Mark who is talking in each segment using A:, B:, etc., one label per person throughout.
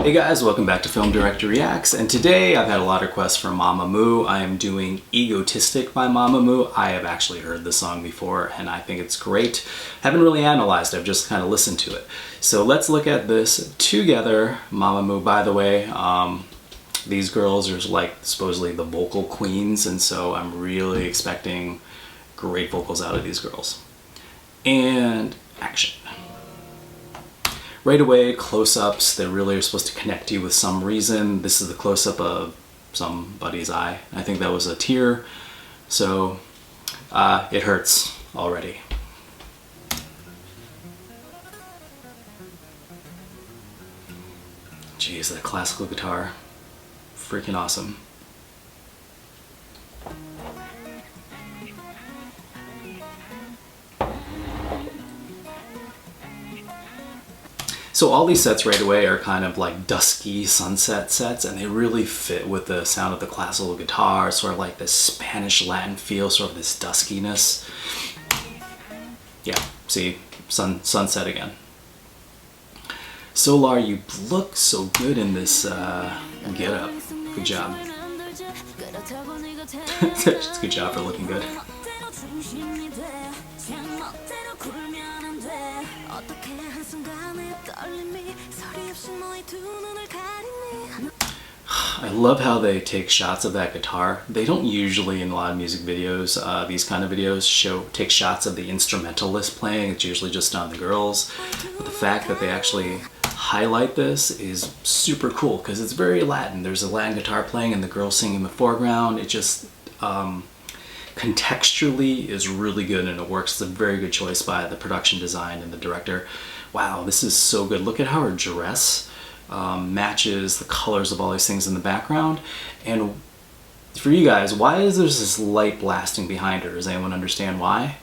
A: Hey guys, welcome back to Film Director Reacts, and today I've had a lot of requests for Mamamoo. I am doing Egotistic by Mamamoo. I have actually heard the song before and I think it's great. Haven't really analyzed, I've just kind of listened to it. So let's look at this together. Mamamoo, by the way, these girls are like supposedly the vocal queens, and so I'm really expecting great vocals out of these girls. And action. Right away, close-ups, they really are supposed to connect you with some reason. This is the close-up of somebody's eye. I think that was a tear, so it hurts already. Jeez, that classical guitar, freaking awesome. So all these sets right away are kind of like dusky sunset sets, and they really fit with the sound of the classical guitar, sort of like this Spanish Latin feel, sort of this duskiness. Yeah, see, sunset again. Solar, you look so good in this get-up. Good job. It's a good job for looking good. I love how they take shots of that guitar. They don't usually, in a lot of music videos, these kind of videos, take shots of the instrumentalist playing. It's usually just on the girls. But the fact that they actually highlight this is super cool because it's very Latin. There's a Latin guitar playing and the girls singing in the foreground. It just contextually is really good and it works. It's a very good choice by the production design and the director. Wow, this is so good. Look at how her dress matches the colors of all these things in the background. And for you guys, why is there this light blasting behind her? Does anyone understand why?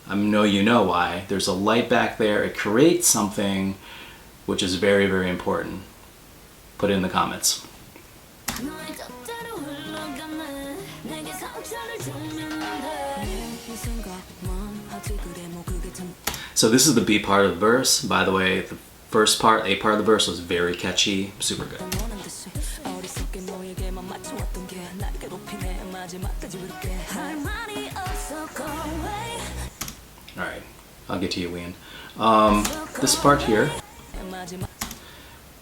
A: I know you know why. There's a light back there. It creates something which is very, very important. Put it in the comments. So this is the B part of the verse. By the way, the first part, A part of the verse was very catchy, super good. Alright, I'll get to you, Wien. This part here,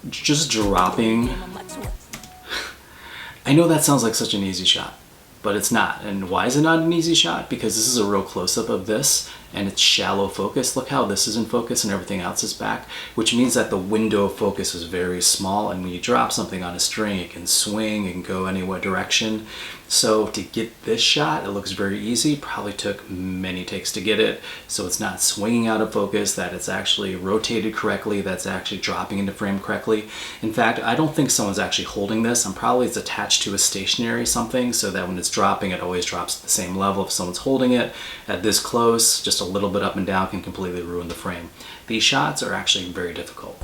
A: just dropping. I know that sounds like such an easy shot, but it's not. And why is it not an easy shot? Because this is a real close-up of this, and it's shallow focus. Look how this is in focus and everything else is back, which means that the window of focus is very small, and when you drop something on a string, it can swing, it can go any direction. So to get this shot, it looks very easy. Probably took many takes to get it, so it's not swinging out of focus, that it's actually rotated correctly, that's actually dropping into frame correctly. In fact, I don't think someone's actually holding this, and probably it's attached to a stationary something so that when it's dropping, it always drops at the same level. If someone's holding it at this close, just a little bit up and down can completely ruin the frame. These shots are actually very difficult.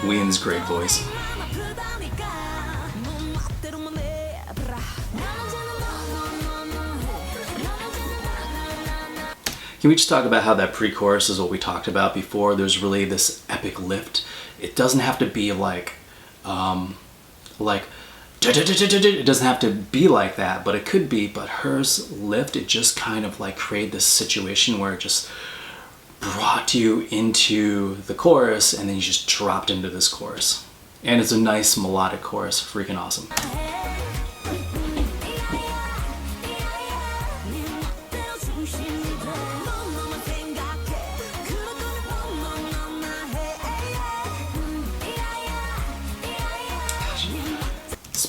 A: Wien's great voice. Can we just talk about how that pre-chorus is what we talked about before? There's really this epic lift. It doesn't have to be like it doesn't have to be like that, but it could be. But hers lift, it just kind of like created this situation where it just brought you into the chorus and then you just dropped into this chorus. And it's a nice melodic chorus, freaking awesome.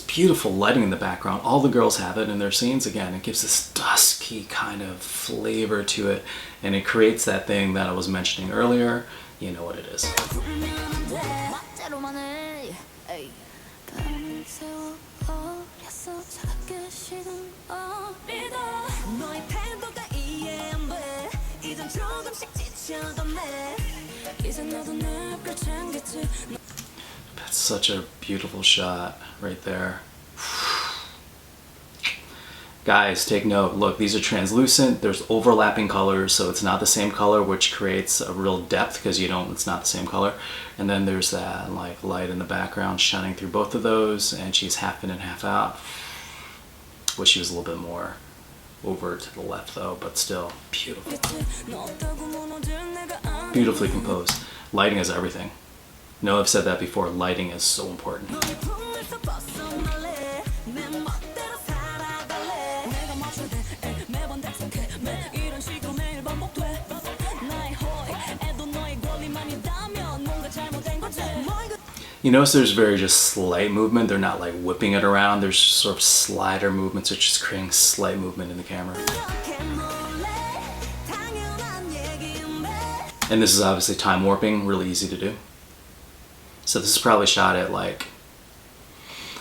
A: Beautiful lighting in the background. All the girls have it in their scenes. Again, it gives this dusky kind of flavor to it, and it creates that thing that I was mentioning earlier. You know what it is. That's such a beautiful shot right there. Guys, take note. Look, these are translucent. There's overlapping colors, so it's not the same color, which creates a real depth because it's not the same color. And then there's that like light in the background shining through both of those, and she's half in and half out. Wish she was a little bit more over to the left though, but still beautiful. Beautifully composed. Lighting is everything. No, I've said that before. Lighting is so important. You notice there's very just slight movement. They're not like whipping it around. There's sort of slider movements, which is creating slight movement in the camera. And this is obviously time warping, really easy to do. So this is probably shot at like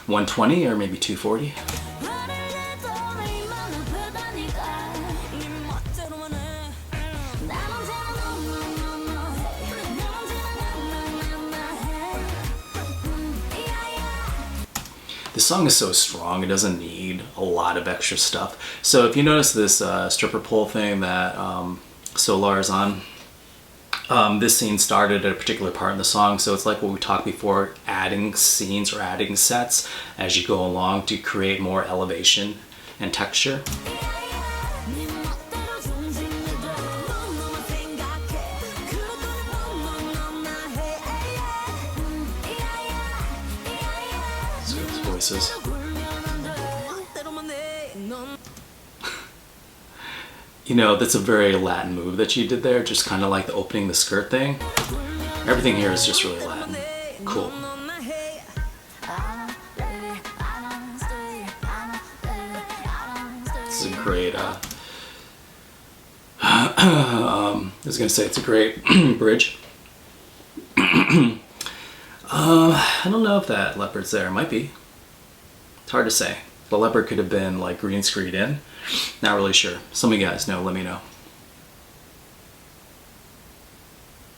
A: 120 or maybe 240. This song is so strong, it doesn't need a lot of extra stuff. So if you notice this stripper pole thing that Solar is on, this scene started at a particular part in the song, so it's like what we talked before, adding scenes or adding sets as you go along to create more elevation and texture. Voices. You know, that's a very Latin move that you did there, just kind of like the opening the skirt thing. Everything here is just really Latin. Cool. This is a great, I was gonna say it's a great bridge. I don't know if that leopard's there. It might be. It's hard to say. The leopard could have been like green screened in. Not really sure. Some of you guys know, let me know.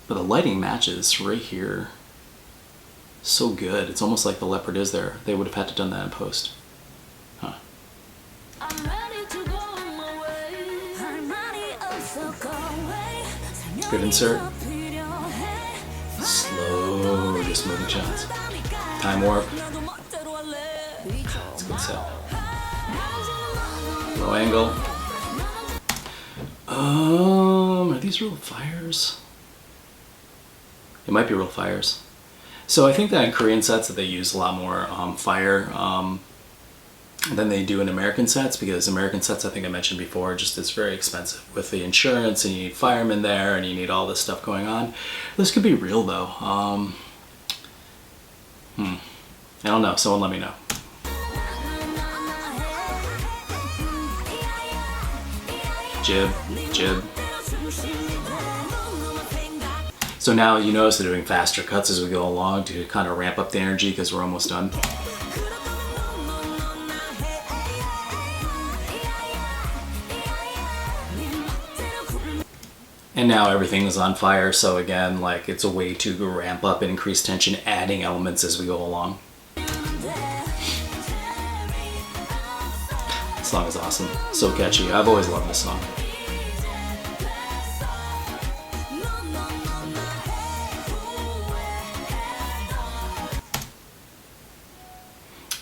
A: But the lighting matches right here. So good. It's almost like the leopard is there. They would have had to done that in post. Huh. Good insert. Slow, just moving shots. Time warp. It's a good set. Low angle. Are these real fires? It might be real fires. So I think that in Korean sets that they use a lot more fire than they do in American sets, because American sets, I think I mentioned before, just it's very expensive with the insurance, and you need firemen there, and you need all this stuff going on. This could be real though. I don't know. Someone let me know. Jib, jib. So now you notice they're doing faster cuts as we go along to kind of ramp up the energy because we're almost done. And now everything is on fire, so again, like it's a way to ramp up and increase tension, adding elements as we go along. This song is awesome, so catchy. I've always loved this song.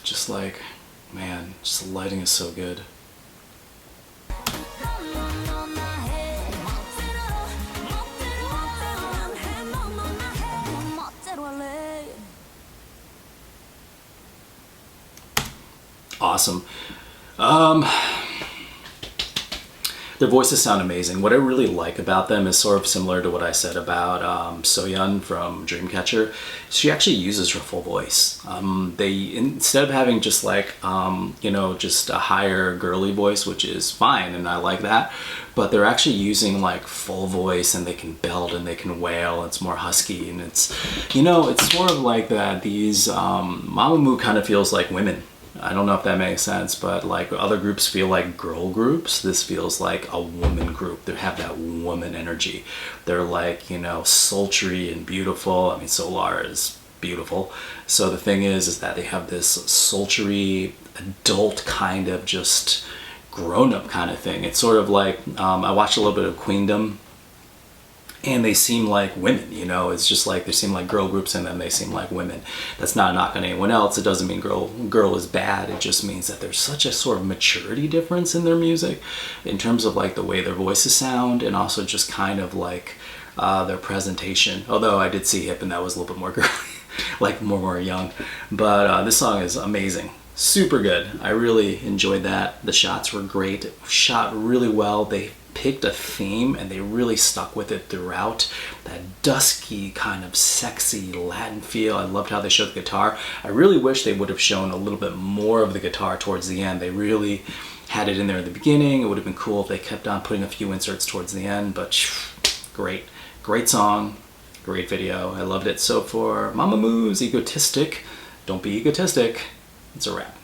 A: Just like, man, just the lighting is so good. Awesome. Their voices sound amazing. What I really like about them is sort of similar to what I said about Soyeon from Dreamcatcher. She actually uses her full voice. They, instead of having just like, just a higher girly voice, which is fine, and I like that, but they're actually using like full voice, and they can belt and they can wail. It's more husky, and it's, it's sort of like that. These Mamamoo kind of feels like women. I don't know if that makes sense, but like other groups feel like girl groups, this feels like a woman group. They have that woman energy. They're like, sultry and beautiful. I mean, Solar is beautiful. So the thing is that they have this sultry, adult kind of just grown-up kind of thing. It's sort of like, I watched a little bit of Queendom, and they seem like women, you know. It's just like they seem like girl groups, and then they seem like women. That's not a knock on anyone else. It doesn't mean girl is bad. It just means that there's such a sort of maturity difference in their music, in terms of like the way their voices sound, and also just kind of like their presentation. Although I did see Hip, and that was a little bit more girly, like more young. But this song is amazing. Super good. I really enjoyed that. The shots were great. Shot really well. They picked a theme and they really stuck with it throughout. That dusky kind of sexy Latin feel. I loved how they showed the guitar. I really wish they would have shown a little bit more of the guitar towards the end. They really had it in there at the beginning. It would have been cool if they kept on putting a few inserts towards the end, but great song, great video. I loved it. So for Mamamoo's Egotistic, don't be egotistic. It's a wrap.